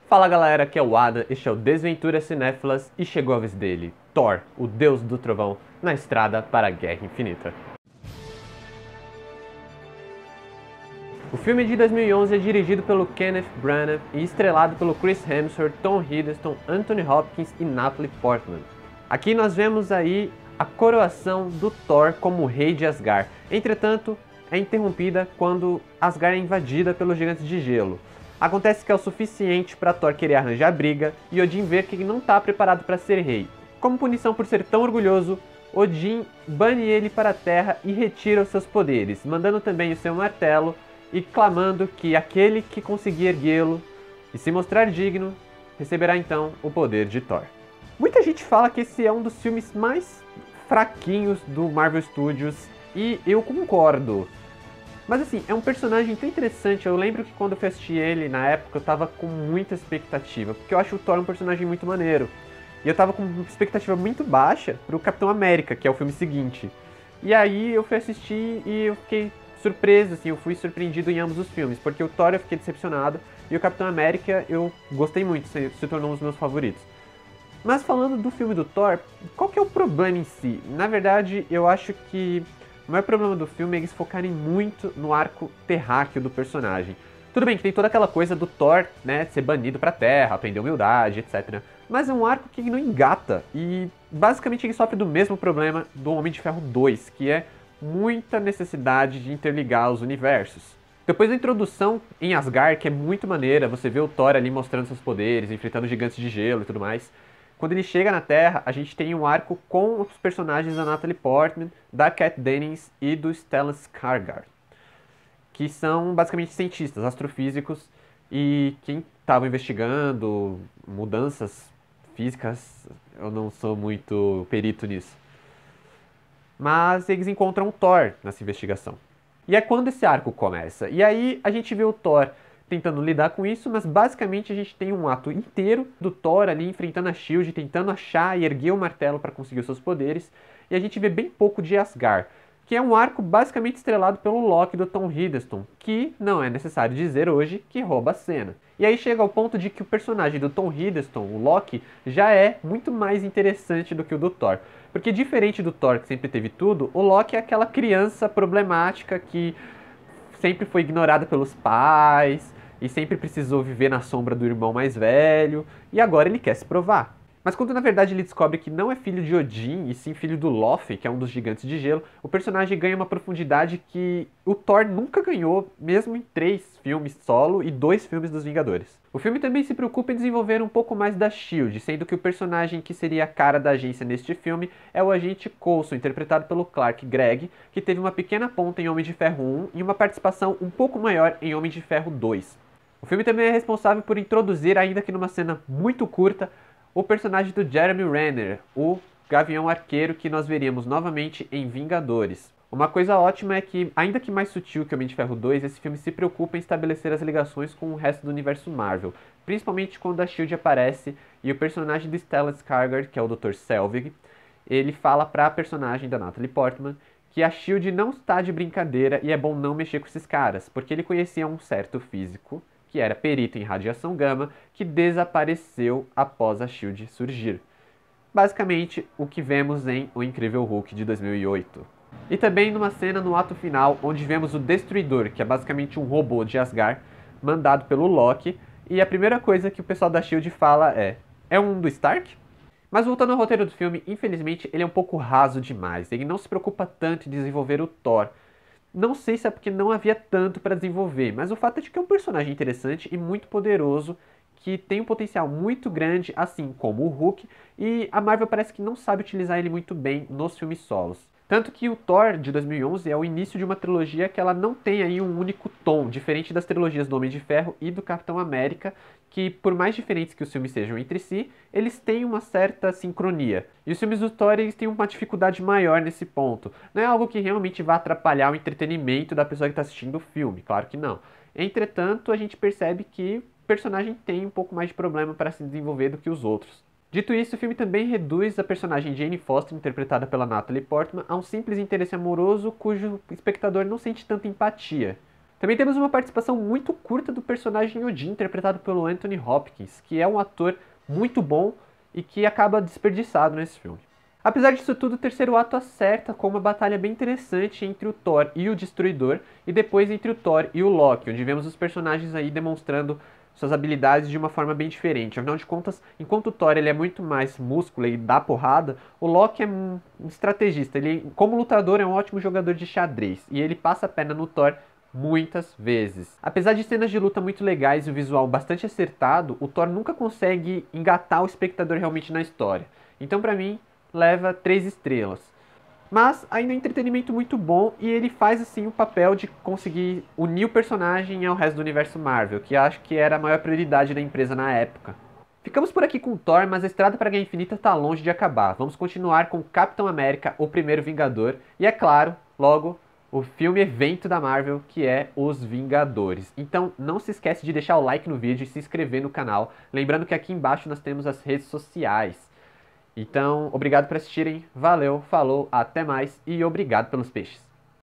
Fala galera, aqui é o Ada, este é o Desventuras Cinéfilas e chegou a vez dele, Thor, o deus do trovão, na estrada para a Guerra Infinita. O filme de 2011 é dirigido pelo Kenneth Branagh e estrelado pelo Chris Hemsworth, Tom Hiddleston, Anthony Hopkins e Natalie Portman. Aqui nós vemos aí a coroação do Thor como rei de Asgard. Entretanto, é interrompida quando Asgard é invadida pelos gigantes de gelo. Acontece que é o suficiente para Thor querer arranjar briga e Odin ver que ele não está preparado para ser rei. Como punição por ser tão orgulhoso, Odin bane ele para a Terra e retira os seus poderes, mandando também o seu martelo e clamando que aquele que conseguir erguê-lo e se mostrar digno, receberá então o poder de Thor. Muita gente fala que esse é um dos filmes mais fraquinhos do Marvel Studios e eu concordo. Mas assim, é um personagem tão interessante, eu lembro que quando eu fui assistir ele, na época, eu tava com muita expectativa, porque eu acho o Thor um personagem muito maneiro. E eu tava com uma expectativa muito baixa pro Capitão América, que é o filme seguinte. E aí eu fui assistir e eu fiquei surpreso, assim, eu fui surpreendido em ambos os filmes, porque o Thor eu fiquei decepcionado, e o Capitão América eu gostei muito, se tornou um dos meus favoritos. Mas falando do filme do Thor, qual que é o problema em si? Na verdade, eu acho que o maior problema do filme é eles focarem muito no arco terráqueo do personagem. Tudo bem que tem toda aquela coisa do Thor, né, ser banido pra Terra, aprender humildade, etc. Mas é um arco que não engata e basicamente ele sofre do mesmo problema do Homem de Ferro 2, que é muita necessidade de interligar os universos. Depois da introdução em Asgard, que é muito maneira, você vê o Thor ali mostrando seus poderes, enfrentando gigantes de gelo e tudo mais. Quando ele chega na Terra, a gente tem um arco com os personagens da Natalie Portman, da Kat Dennings e do Stellan Skarsgård, que são basicamente cientistas, astrofísicos, e quem estava investigando mudanças físicas, eu não sou muito perito nisso. Mas eles encontram o Thor nessa investigação. E é quando esse arco começa. E aí a gente vê o Thor tentando lidar com isso, mas basicamente a gente tem um ato inteiro do Thor ali enfrentando a SHIELD, tentando achar e erguer o martelo para conseguir os seus poderes, e a gente vê bem pouco de Asgard, que é um arco basicamente estrelado pelo Loki do Tom Hiddleston, que não é necessário dizer hoje que rouba a cena. E aí chega ao ponto de que o personagem do Tom Hiddleston, o Loki, já é muito mais interessante do que o do Thor. Porque diferente do Thor, que sempre teve tudo, o Loki é aquela criança problemática que sempre foi ignorada pelos pais e sempre precisou viver na sombra do irmão mais velho, e agora ele quer se provar. Mas quando na verdade ele descobre que não é filho de Odin, e sim filho do Loki, que é um dos gigantes de gelo, o personagem ganha uma profundidade que o Thor nunca ganhou, mesmo em 3 filmes solo e 2 filmes dos Vingadores. O filme também se preocupa em desenvolver um pouco mais da SHIELD, sendo que o personagem que seria a cara da agência neste filme é o agente Coulson, interpretado pelo Clark Gregg, que teve uma pequena ponta em Homem de Ferro 1 e uma participação um pouco maior em Homem de Ferro 2. O filme também é responsável por introduzir, ainda que numa cena muito curta, o personagem do Jeremy Renner, o Gavião Arqueiro, que nós veríamos novamente em Vingadores. Uma coisa ótima é que, ainda que mais sutil que Homem de Ferro 2, esse filme se preocupa em estabelecer as ligações com o resto do universo Marvel, principalmente quando a SHIELD aparece e o personagem do Stellan Skarsgård, que é o Dr. Selvig, ele fala para a personagem da Natalie Portman que a SHIELD não está de brincadeira e é bom não mexer com esses caras, porque ele conhecia um certo físico que era perito em radiação gama, que desapareceu após a SHIELD surgir. Basicamente, o que vemos em O Incrível Hulk de 2008. E também numa cena no ato final, onde vemos o Destruidor, que é basicamente um robô de Asgard, mandado pelo Loki, e a primeira coisa que o pessoal da SHIELD fala é um do Stark? Mas voltando ao roteiro do filme, infelizmente ele é um pouco raso demais, ele não se preocupa tanto em desenvolver o Thor. Não sei se é porque não havia tanto para desenvolver, mas o fato é de que é um personagem interessante e muito poderoso, que tem um potencial muito grande, assim como o Hulk, e a Marvel parece que não sabe utilizar ele muito bem nos filmes solos. Tanto que o Thor de 2011 é o início de uma trilogia que ela não tem aí um único tom, diferente das trilogias do Homem de Ferro e do Capitão América, que por mais diferentes que os filmes sejam entre si, eles têm uma certa sincronia. E os filmes do Thor eles têm uma dificuldade maior nesse ponto. Não é algo que realmente vá atrapalhar o entretenimento da pessoa que está assistindo o filme, claro que não. Entretanto, a gente percebe que o personagem tem um pouco mais de problema para se desenvolver do que os outros. Dito isso, o filme também reduz a personagem Jane Foster, interpretada pela Natalie Portman, a um simples interesse amoroso cujo espectador não sente tanta empatia. Também temos uma participação muito curta do personagem Odin, interpretado pelo Anthony Hopkins, que é um ator muito bom e que acaba desperdiçado nesse filme. Apesar disso tudo, o terceiro ato acerta com uma batalha bem interessante entre o Thor e o Destruidor, e depois entre o Thor e o Loki, onde vemos os personagens aí demonstrando suas habilidades de uma forma bem diferente. Afinal de contas, enquanto o Thor ele é muito mais músculo e dá porrada, o Loki é um estrategista. Ele, como lutador, é um ótimo jogador de xadrez, e ele passa a perna no Thor muitas vezes. Apesar de cenas de luta muito legais e o visual bastante acertado, o Thor nunca consegue engatar o espectador realmente na história. Então, pra mim, leva 3 estrelas. Mas ainda é um entretenimento muito bom e ele faz assim o papel de conseguir unir o personagem ao resto do universo Marvel, que acho que era a maior prioridade da empresa na época. Ficamos por aqui com Thor, mas a estrada para a Guerra Infinita está longe de acabar. Vamos continuar com Capitão América, o Primeiro Vingador, e é claro, logo, o filme evento da Marvel, que é Os Vingadores. Então não se esquece de deixar o like no vídeo e se inscrever no canal. Lembrando que aqui embaixo nós temos as redes sociais. Então, obrigado por assistirem, valeu, falou, até mais e obrigado pelos peixes.